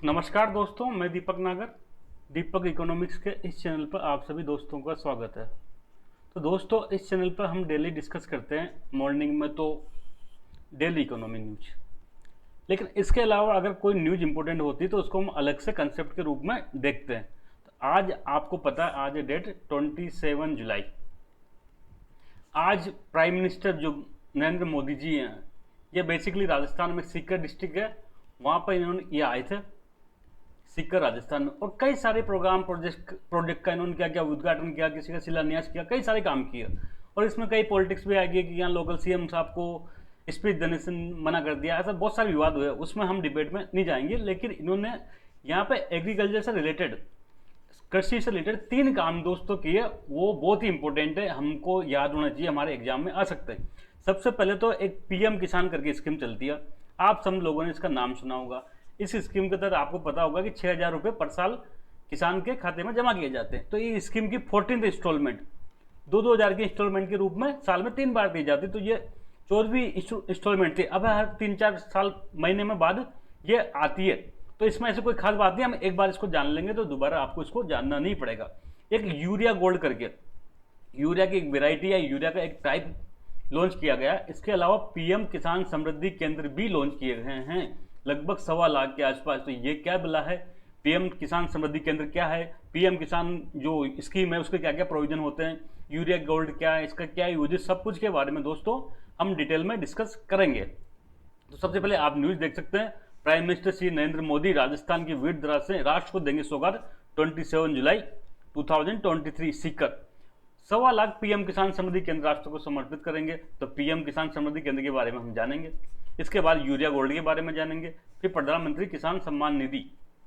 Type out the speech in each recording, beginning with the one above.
नमस्कार दोस्तों, मैं दीपक नागर। दीपक इकोनॉमिक्स के इस चैनल पर आप सभी दोस्तों का स्वागत है। तो दोस्तों, इस चैनल पर हम डेली डिस्कस करते हैं मॉर्निंग में तो डेली इकोनॉमी न्यूज, लेकिन इसके अलावा अगर कोई न्यूज इंपॉर्टेंट होती है तो उसको हम अलग से कंसेप्ट के रूप में देखते हैं। तो आज आपको पता है, आज डेट 27 जुलाई। आज प्राइम मिनिस्टर जो नरेंद्र मोदी जी हैं, ये बेसिकली राजस्थान में सीकर डिस्ट्रिक्ट है, वहाँ पर इन्होंने ये आए थे सीकर राजस्थान में, और कई सारे प्रोजेक्ट का इन्होंने क्या क्या उद्घाटन किया, किसी का शिलान्यास किया, कई सारे काम किए। और इसमें कई पॉलिटिक्स भी आ गई कि यहाँ लोकल सीएम साहब को स्पीच देने से मना कर दिया, ऐसा बहुत सारे विवाद हुए। उसमें हम डिबेट में नहीं जाएंगे, लेकिन इन्होंने यहाँ पे एग्रीकल्चर से रिलेटेड, कृषि से रिलेटेड 3 काम दोस्तों किए, वो बहुत ही इंपॉर्टेंट है, हमको याद होना चाहिए, हमारे एग्जाम में आ सकते हैं। सबसे पहले तो एक पीएम किसान करके स्कीम चलती है, आप सब लोगों ने इसका नाम सुना होगा। इस स्कीम के तहत आपको पता होगा कि 6,000 रुपये पर साल किसान के खाते में जमा किए जाते हैं। तो ये स्कीम की 14वीं इंस्टॉलमेंट 2,000 की इंस्टॉलमेंट के रूप में साल में 3 बार दी जाती। तो ये 14वीं इंस्टॉलमेंट थी। अब हर 3-4 साल महीने में बाद ये आती है। तो इसमें ऐसे कोई खास बात नहीं, हम एक बार इसको जान लेंगे तो दोबारा आपको इसको जानना नहीं पड़ेगा। एक यूरिया गोल्ड करके, यूरिया की एक वेराइटी है, यूरिया का एक टाइप लॉन्च किया गया। इसके अलावा पीएम किसान समृद्धि केंद्र भी लॉन्च किए गए हैं, लगभग 1.25 लाख के आसपास। तो ये क्या बिला है, पीएम किसान समृद्धि केंद्र क्या है, पीएम किसान जो स्कीम है उसके क्या क्या प्रोविजन होते हैं, यूरिया गोल्ड क्या है, इसका क्या यूज, सब कुछ के बारे में दोस्तों हम डिटेल में डिस्कस करेंगे। तो सबसे पहले आप न्यूज देख सकते हैं, प्राइम मिनिस्टर श्री नरेंद्र मोदी राजस्थान की वीर धरा से राष्ट्र को देंगे सौगात। 27 जुलाई 2023 सीकर 1.25 लाख पीएम किसान समृद्धि केंद्र राष्ट्र को समर्पित करेंगे। तो पीएम किसान समृद्धि केंद्र के बारे में हम जानेंगे, इसके बाद यूरिया गोल्ड के बारे में जानेंगे, फिर प्रधानमंत्री किसान सम्मान निधि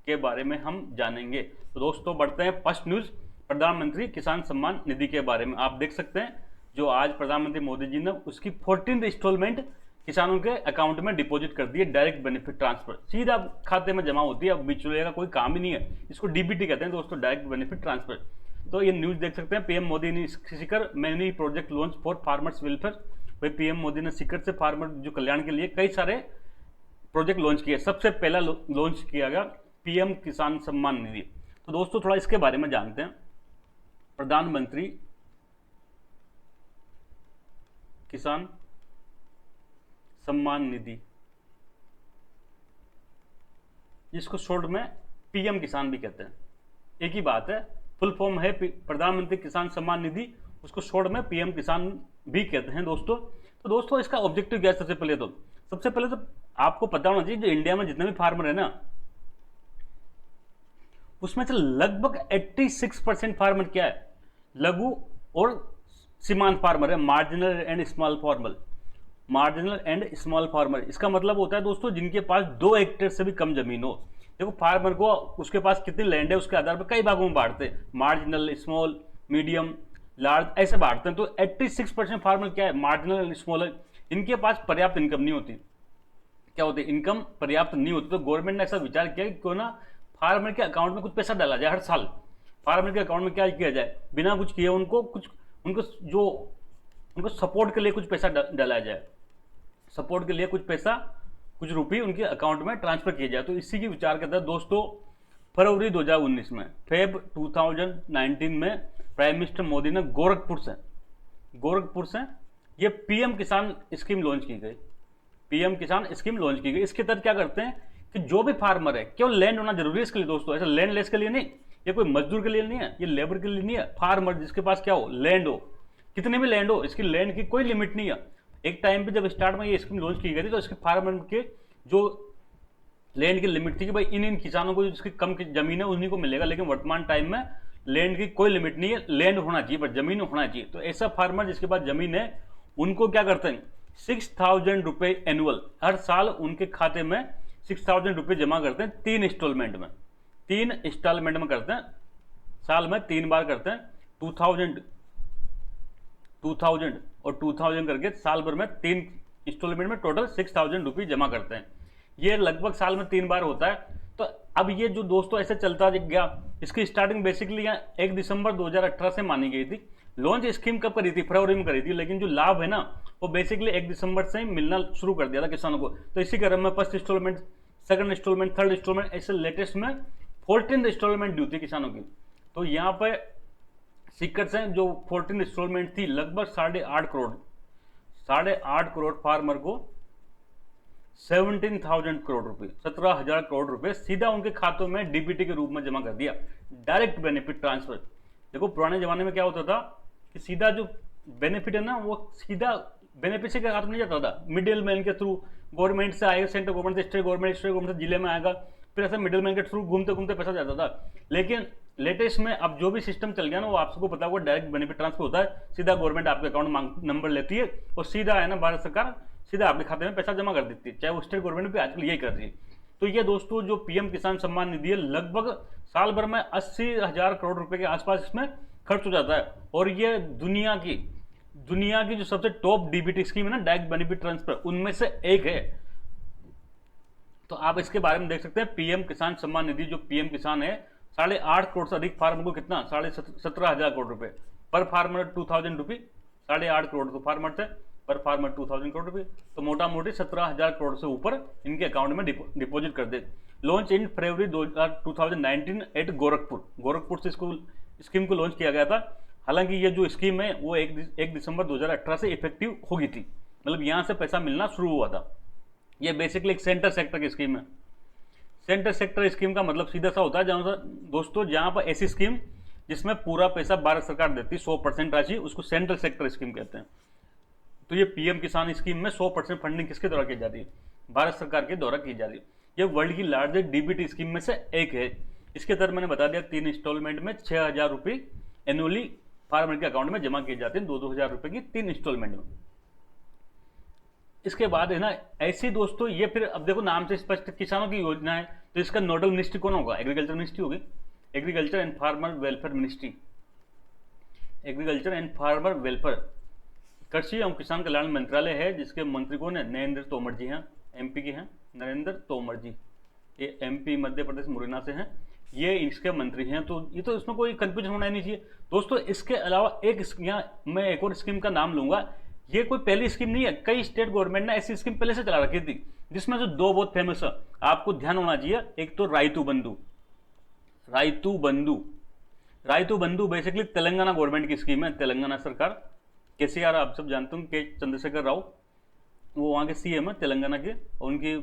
के बारे में हम जानेंगे। तो दोस्तों बढ़ते हैं फर्स्ट न्यूज, प्रधानमंत्री किसान सम्मान निधि के बारे में। आप देख सकते हैं जो आज प्रधानमंत्री मोदी जी ने उसकी 14वीं इंस्टॉलमेंट किसानों के अकाउंट में डिपॉजिट कर दी है। डायरेक्ट बेनिफिट ट्रांसफर सीधा खाते में जमा होती है, अब बिचौलिए का कोई काम ही नहीं है। इसको डीबीटी कहते हैं दोस्तों, डायरेक्ट बेनिफिट ट्रांसफर। तो ये न्यूज देख सकते हैं, पीएम मोदी ने Sikar many project launch for farmers welfare. भाई पीएम मोदी ने सीकर से फार्मर जो कल्याण के लिए कई सारे प्रोजेक्ट लॉन्च किए। सबसे पहला लॉन्च किया गया पीएम किसान सम्मान निधि। तो दोस्तों थोड़ा इसके बारे में जानते हैं। प्रधानमंत्री किसान सम्मान निधि, जिसको शॉर्ट में पीएम किसान भी कहते हैं, एक ही बात है। फुल फॉर्म है प्रधानमंत्री किसान सम्मान निधि, उसको शॉर्ट में पीएम किसान भी कहते हैं दोस्तों। तो दोस्तों इसका ऑब्जेक्टिव क्या है, सबसे पहले तो आपको पता होना चाहिए, जो इंडिया में जितने भी फार्मर है ना, उसमें से लगभग 86% फार्मर क्या है, लघु और सीमांत फार्मर है, marginal and small farmer. Marginal and small farmer, इसका मतलब होता है दोस्तों जिनके पास 2 हेक्टेयर से भी कम जमीन हो। देखो फार्मर को उसके पास कितनी लैंड है उसके आधार पर कई भागों में बांटते हैं, मार्जिनल, स्मॉल, मीडियम, लार्ज ऐसे बांटते हैं। तो 86% फार्मर क्या है, मार्जिनल एंड स्मॉल, इनके पास पर्याप्त इनकम नहीं होती। क्या होती है, इनकम पर्याप्त नहीं होती। तो गवर्नमेंट ने ऐसा विचार किया कि क्यों ना फार्मर के अकाउंट में कुछ पैसा डाला जाए। हर साल फार्मर के अकाउंट में क्या किया जाए, बिना कुछ किए उनको सपोर्ट के लिए कुछ पैसा डाला जाए, सपोर्ट के लिए कुछ पैसा, कुछ रुपये उनके अकाउंट में ट्रांसफर किया जाए। तो इसी की विचार के तहत दोस्तों फरवरी 2019 में, फेब 2019 में प्राइम मिनिस्टर मोदी ने गोरखपुर से ये पीएम किसान स्कीम लॉन्च की गई। पीएम किसान स्कीम लॉन्च की गई। इसके तहत क्या करते हैं कि जो भी फार्मर है, केवल लैंड होना जरूरी है इसके लिए दोस्तों, ऐसा लैंड लेस के लिए नहीं, ये कोई मजदूर के लिए नहीं है, ये लेबर के लिए नहीं है। फार्मर जिसके पास क्या हो, लैंड हो, कितनी भी लैंड हो, इसकी लैंड की कोई लिमिट नहीं है। एक टाइम पे जब स्टार्ट में ये स्कीम लॉन्च की गई थी तो इसके फार्मर के जो लैंड की लिमिट थी कि भाई इन किसानों को जिसकी कम की जमीन है उन्हीं को मिलेगा, लेकिन वर्तमान टाइम में लैंड की कोई लिमिट नहीं है, लैंड होना चाहिए पर जमीन होना चाहिए। तो ऐसा फार्मर जिसके पास जमीन है उनको क्या करते हैं, 6,000 रुपये एनुअल, हर साल उनके खाते में 6,000 रुपये जमा करते हैं। 3 इंस्टॉलमेंट में करते हैं, साल में 3 बार करते हैं। 2000 और 2000 करके साल भर में 3 इंस्टॉलमेंट में टोटल 6,000 रुपये जमा करते हैं। ये लगभग साल में 3 बार होता है। तो अब ये जो दोस्तों ऐसे चलता गया, इसकी स्टार्टिंग बेसिकली 1 दिसंबर 2018 से मानी गई थी। लॉन्च स्कीम कब करी थी, फरवरी में करी थी, लेकिन जो लाभ है ना वो बेसिकली 1 दिसंबर से ही मिलना शुरू कर दिया था किसानों को। तो इसी क्रम में first installment second installment, third installment, ऐसे लेटेस्ट में 14th इंस्टॉलमेंट ड्यू थी किसानों की। तो यहाँ पे सीक्रेट्स हैं, जो 14th इंस्टॉलमेंट थी लगभग 8.5 करोड़ फार्मर को 17,000 करोड़ रुपए, 17,000 करोड़ रुपए सीधा उनके खातों में डीबीटी के रूप में जमा कर दिया, डायरेक्ट बेनिफिट ट्रांसफर। देखो पुराने जमाने में क्या होता था कि सीधा जो बेनिफिट है ना वो सीधा बेनिफिशियरी के हाथ में नहीं जाता था, मिडिल मैन के थ्रू गवर्नमेंट से आएगा, सेंट्रल गवर्नमेंट से, स्टेट गवर्नमेंट से जिले में आएगा, फिर ऐसा मिडिल मैन के थ्रू घूमते घूमते पैसा जाता था। लेकिन लेटेस्ट में अब जो भी सिस्टम चल गया ना वो आप सबको पता होगा, डायरेक्ट बेनिफिट ट्रांसफर होता है, सीधा गवर्नमेंट आपके अकाउंट नंबर लेती है और सीधा है ना भारत सरकार सीधा आपके खाते में पैसा जमा कर देती है, चाहे वो स्टेट गवर्नमेंट भी आजकल यही कर रही है। तो ये दोस्तों जो पीएम किसान सम्मान निधि है लगभग साल भर में 80,000 करोड़ रुपए के आसपास इसमें खर्च हो जाता है, और ये दुनिया की जो सबसे टॉप डीबीटी स्कीम है ना, डायरेक्ट बेनिफिट ट्रांसफर, उनमें से एक है। तो आप इसके बारे में देख सकते हैं, पीएम किसान सम्मान निधि जो पीएम किसान है 8.5 करोड़ से अधिक फार्मर को कितना 17,500 करोड़ रुपए पर फार्मर, 2,000 रुपी, 8.5 करोड़ तो फार्मर थे, पर फार्मर 2,000 करोड़ रुपए, तो मोटा मोटी 17,000 करोड़ से ऊपर इनके अकाउंट में डिपॉजिट कर दे। Launch in February 2019 at Gorakhpur से स्कीम को लॉन्च किया गया था। हालांकि ये जो स्कीम है वो 1 दिसंबर 2018 से इफेक्टिव हो गई थी, मतलब यहाँ से पैसा मिलना शुरू हुआ था। ये बेसिकली एक सेंटर सेक्टर की स्कीम है। सेंटर सेक्टर स्कीम का मतलब सीधा सा होता है जहाँ दोस्तों जहाँ पर ऐसी स्कीम जिसमें पूरा पैसा भारत सरकार देती है 100% राशि, उसको सेंट्रल सेक्टर स्कीम कहते हैं। तो ये पीएम किसान स्कीम में 100% फंडिंग किसके द्वारा की जा रही है, भारत सरकार के द्वारा की जा रही है। ये वर्ल्ड की लार्जेस्ट डीबीटी स्कीम में से एक है। इसके तहत मैंने बता दिया 3 इंस्टॉलमेंट में 6,000 रुपये एनुअली फार्मर के अकाउंट में जमा किए जाते हैं, 2-2 हज़ार रुपये की 3 इंस्टॉलमेंट में। इसके बाद है ना ऐसे दोस्तों ये फिर अब देखो नाम से स्पष्ट किसानों की योजना है, तो इसका नोडल मिनिस्ट्री कौन होगा, एग्रीकल्चर मिनिस्ट्री होगी, agriculture and farmer welfare ministry, agriculture and farmer welfare, कृषि एवं किसान कल्याण मंत्रालय है, जिसके मंत्री कौन है, नरेंद्र तोमर जी हैं, एमपी के हैं नरेंद्र तोमर जी, ये एमपी मध्य प्रदेश मुरैना से हैं, ये इसके मंत्री हैं। तो ये तो इसमें कोई कंफ्यूजन होना ही नहीं चाहिए दोस्तों। इसके अलावा यहाँ मैं एक और स्कीम का नाम लूंगा, ये कोई पहली स्कीम नहीं है, कई स्टेट गवर्नमेंट ने ऐसी स्कीम पहले से चला रखी थी, जिसमें से 2 बहुत फेमस है, आपको ध्यान होना चाहिए। एक तो रायतू बंधु बेसिकली तेलंगाना गवर्नमेंट की स्कीम है, तेलंगाना सरकार, केसीआर आप सब जानते हो, के चंद्रशेखर राव, वो वहाँ के सीएम है तेलंगाना के, और उनकी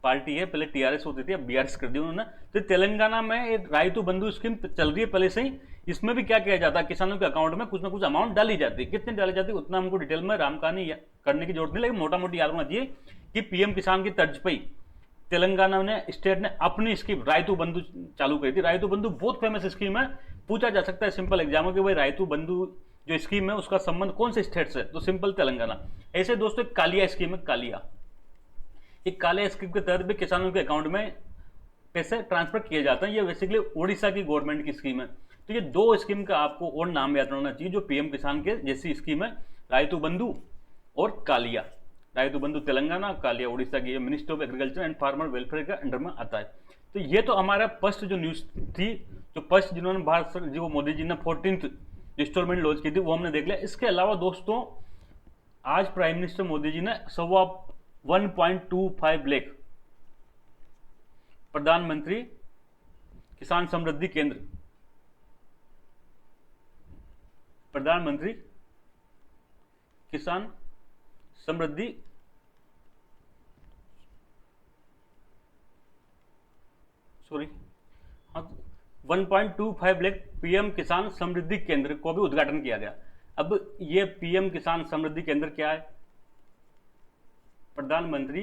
पार्टी है, पहले टीआरएस होती थी, अब बीआरएस कर दी उन्होंने। तो तेलंगाना में एक रायतू बंधु स्कीम चल रही है पहले से ही। इसमें भी क्या किया जाता है, किसानों के अकाउंट में कुछ ना कुछ अमाउंट डाली जाती है, कितनी डाली जाती है उतना हमको डिटेल में राम कहानी करने की जरूरत नहीं, लेकिन मोटा मोटी याद होना चाहिए कि पीएम किसान की तर्ज पर तेलंगाना ने स्टेट ने अपनी स्कीम रायतू बंधु चालू करी थी। रायतू बंधु बहुत फेमस स्कीम है, पूछा जा सकता है सिंपल एग्जाम कि भाई रायतू बंधु जो स्कीम है उसका संबंध कौन से स्टेट से, तो सिंपल तेलंगाना। ऐसे दोस्तों कालिया स्कीम है, कालिया स्कीम के तहत भी किसानों के अकाउंट में पैसे ट्रांसफर किए जाते हैं। ये बेसिकली उड़ीसा की गवर्नमेंट की स्कीम है। तो ये 2 स्कीम का आपको और नाम याद रखना चाहिए जो पीएम किसान के जैसी स्कीम है, रायतू बंधु और कालिया। रायतू बंधु तेलंगाना, कालिया उड़ीसा की, ministry of agriculture and farmer welfare के अंडर में आता है। तो ये तो हमारा फर्स्ट जो न्यूज थी, जो फर्स्ट जिन्होंने भारत जो मोदी जी ने 14th इंस्टॉलमेंट लॉन्च की थी वो हमने देख लिया। इसके अलावा दोस्तों आज प्राइम मिनिस्टर मोदी जी ने 1.25 लाख प्रधानमंत्री किसान समृद्धि केंद्र, प्रधानमंत्री किसान समृद्धि सॉरी हाँ 1.25 लाख पीएम किसान समृद्धि केंद्र को भी उद्घाटन किया गया। अब ये पीएम किसान समृद्धि केंद्र क्या है, प्रधानमंत्री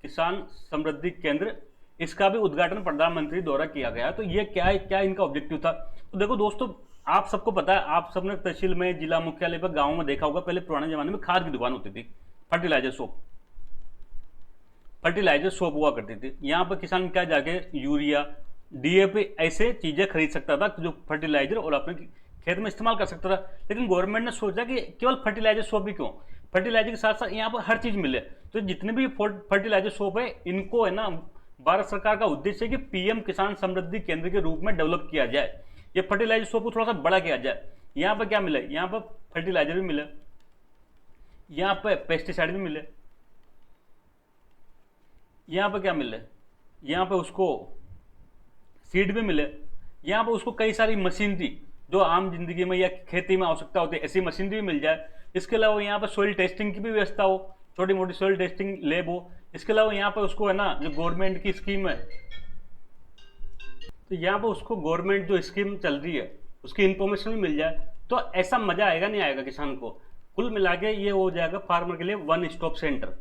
किसान समृद्धि केंद्र, इसका भी उद्घाटन प्रधानमंत्री द्वारा किया गया। तो ये क्या है, क्या इनका ऑब्जेक्टिव था। तो देखो दोस्तों आप सबको पता है, आप सबने तहसील में, जिला मुख्यालय पर, गाँव में देखा होगा, पहले पुराने जमाने में खाद की दुकान होती थी, फर्टिलाइजर शॉप हुआ करती थी। यहाँ पर किसान क्या जाके यूरिया, डीएपी ऐसे चीजें खरीद सकता था जो फर्टिलाइजर, और अपने खेत में इस्तेमाल कर सकता था। लेकिन गवर्नमेंट ने सोचा कि केवल फर्टिलाइजर शॉप भी क्यों, फर्टिलाइजर के साथ साथ यहाँ पर हर चीज मिले। तो जितने भी फर्टिलाइजर शॉप है इनको है ना भारत सरकार का उद्देश्य है कि पीएम किसान समृद्धि केंद्र के रूप में डेवलप किया जाए, ये फर्टिलाइजर शॉप को थोड़ा सा बड़ा किया जाए। यहाँ पर क्या मिले, यहाँ पर फर्टिलाइजर भी मिले, यहाँ पर पेस्टिसाइड भी मिले, यहाँ पर क्या मिले, यहाँ पे उसको सीड भी मिले, यहाँ पे उसको कई सारी मशीनरी जो आम जिंदगी में या खेती में आवश्यकता होती है ऐसी मशीनरी भी मिल जाए। इसके अलावा यहाँ पे सोइल टेस्टिंग की भी व्यवस्था हो, छोटी मोटी सोइल टेस्टिंग लैब हो। इसके अलावा यहाँ पे उसको है ना जो गवर्नमेंट की स्कीम है, तो यहाँ पे उसको गवर्नमेंट जो स्कीम चल रही है उसकी इंफॉर्मेशन भी मिल जाए, तो ऐसा मजा आएगा नहीं आएगा किसान को। कुल मिला के ये हो जाएगा फार्मर के लिए one stop centre,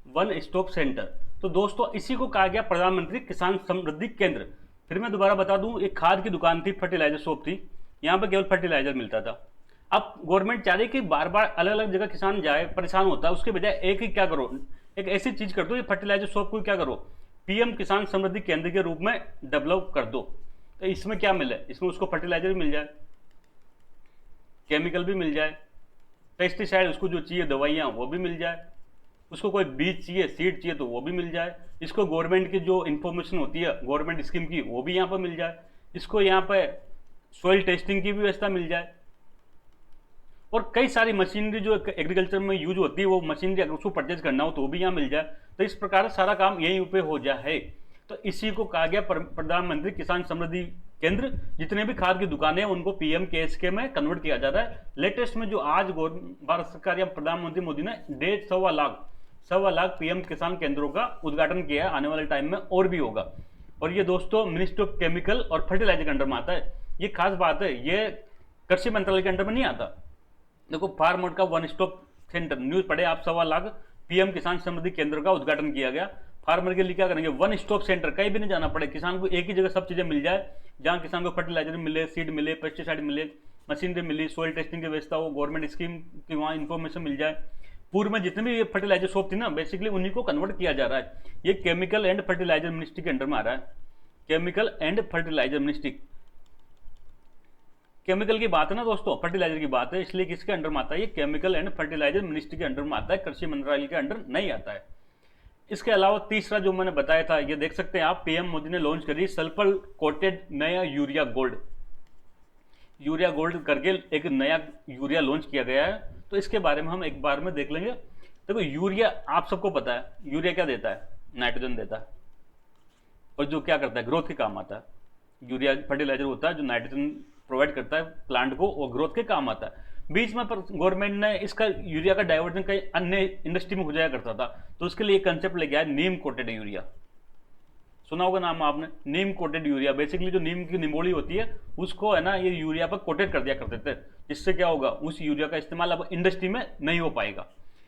one stop centre. तो दोस्तों इसी को कहा गया प्रधानमंत्री किसान समृद्धि केंद्र। फिर मैं दोबारा बता दूं, एक खाद की दुकान थी, फर्टिलाइजर शॉप थी, यहाँ पे केवल फर्टिलाइजर मिलता था। अब गवर्नमेंट चाह रही कि बार बार अलग अलग जगह किसान जाए, परेशान होता है, उसके बजाय एक ही क्या करो, एक ऐसी चीज कर दो, ये फर्टिलाइजर शॉप को क्या करो, पीएम किसान समृद्धि केंद्र के रूप में डेवलप कर दो। तो इसमें क्या मिले, इसमें उसको फर्टिलाइजर भी मिल जाए, केमिकल भी मिल जाए, पेस्टिसाइड उसको जो चाहिए दवाइयाँ वो भी मिल जाए, उसको कोई बीज चाहिए, सीड चाहिए तो वो भी मिल जाए, इसको गवर्नमेंट की जो इन्फॉर्मेशन होती है गवर्नमेंट स्कीम की वो भी यहाँ पर मिल जाए, इसको यहाँ पे सॉइल टेस्टिंग की भी व्यवस्था मिल जाए, और कई सारी मशीनरी जो एग्रीकल्चर में यूज होती है वो मशीनरी अगर उसको परचेज करना हो तो वो भी यहाँ मिल जाए। तो इस प्रकार सारा काम यहीं पे हो जाए। तो इसी को कहा गया प्रधानमंत्री किसान समृद्धि केंद्र। जितने भी खाद की दुकानें हैं उनको पीएम केएसके में कन्वर्ट किया जा रहा है। लेटेस्ट में जो आज भारत सरकार या प्रधानमंत्री मोदी ने 1.5 लाख पीएम किसान केंद्रों का उद्घाटन किया है, आने वाले टाइम में और भी होगा। और ये दोस्तों मिनिस्ट्री ऑफ केमिकल और फर्टिलाइजर के अंडर में आता है। ये खास बात है, ये कृषि मंत्रालय के अंडर में नहीं आता। देखो फार्मर का वन स्टॉप सेंटर, न्यूज पढ़े आप, 1.25 लाख पीएम किसान समृद्धि केंद्र का उद्घाटन किया गया। फार्मर के लिए क्या करेंगे, वन स्टॉप सेंटर, कहीं भी नहीं जाना पड़े, किसान को एक ही जगह सब चीजें मिल जाए, जहां किसान को फर्टिलाइजर मिले, सीड मिले, पेस्टिसाइड मिले, मशीनरी मिली, सॉइल टेस्टिंग की व्यवस्था हो, गवर्नमेंट स्कीम की वहां इंफॉर्मेशन मिल जाए। पूर्व में जितने भी फर्टिलाइजर शॉप थी ना, बेसिकली उन्हीं को कन्वर्ट किया जा रहा है। ये केमिकल एंड फर्टिलाइजर मिनिस्ट्री के अंडर में आ रहा है। Chemical and fertiliser ministry, chemical की बात है ना दोस्तों, फर्टिलाइजर की बात है, इसलिए किसके अंडर में आता है, ये केमिकल एंड फर्टिलाइजर मिनिस्ट्री के अंडर में आता है, कृषि मंत्रालय के अंडर नहीं आता है। इसके अलावा तीसरा जो मैंने बताया था, ये देख सकते हैं आप, पीएम मोदी ने लॉन्च करी सल्फर कोटेड नया यूरिया गोल्ड। यूरिया गोल्ड करके एक नया यूरिया लॉन्च किया गया है। तो इसके बारे में हम एक बार में देख लेंगे। देखो यूरिया आप सबको पता है, यूरिया क्या देता है, नाइट्रोजन देता है, और जो क्या करता है, ग्रोथ के काम आता है। यूरिया फर्टिलाइजर होता है जो नाइट्रोजन प्रोवाइड करता है प्लांट को और ग्रोथ के काम आता है। बीच में पर गवर्नमेंट ने इसका यूरिया का डाइवर्जन कई अन्य इंडस्ट्री में हो जाया करता था, तो उसके लिए कंसेप्ट लेके आया नीम कोटेड यूरिया। सुना होगा नाम आपने, नीम कोटेड यूरिया। बेसिकली जो नीम की निमोली होती है उसको है ना ये यूरिया पर कोटेड कर दिया करते थे, जिससे क्या होगा, उस यूरिया का इस्तेमाल अब इंडस्ट्री में नहीं हो पाएगा।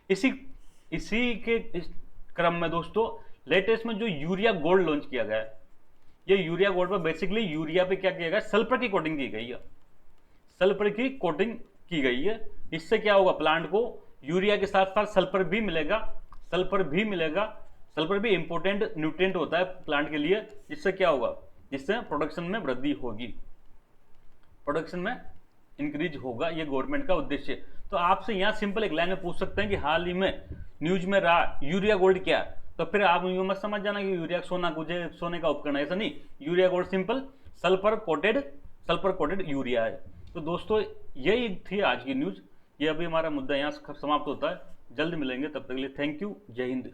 इसी के क्रम में दोस्तों लेटेस्ट में जो यूरिया गोल्ड लॉन्च किया गया है, ये यूरिया गोल्ड पर बेसिकली यूरिया पे क्या किया गया, सल्फर की कोटिंग की गई है, सल्फर की कोटिंग की गई है। इससे क्या होगा, प्लांट को यूरिया के साथ साथ सल्फर भी मिलेगा, सल्फर भी मिलेगा। सल्फर भी इंपॉर्टेंट न्यूट्रिएंट होता है प्लांट के लिए, जिससे क्या होगा, जिससे प्रोडक्शन में वृद्धि होगी, प्रोडक्शन में इंक्रीज होगा, ये गवर्नमेंट का उद्देश्य। तो आपसे यहाँ सिंपल एक लाइन में पूछ सकते हैं कि हाल ही में न्यूज में रहा यूरिया गोल्ड क्या, तो फिर आप यूं मत समझ जाना कि यूरिया सोने का उपकरण है, ऐसा नहीं। Urea gold simple sulphur coated urea है। तो दोस्तों यही थी आज की न्यूज। ये अभी हमारा मुद्दा यहाँ समाप्त होता है। जल्द मिलेंगे, तब तक के लिए थैंक यू, जय हिंद।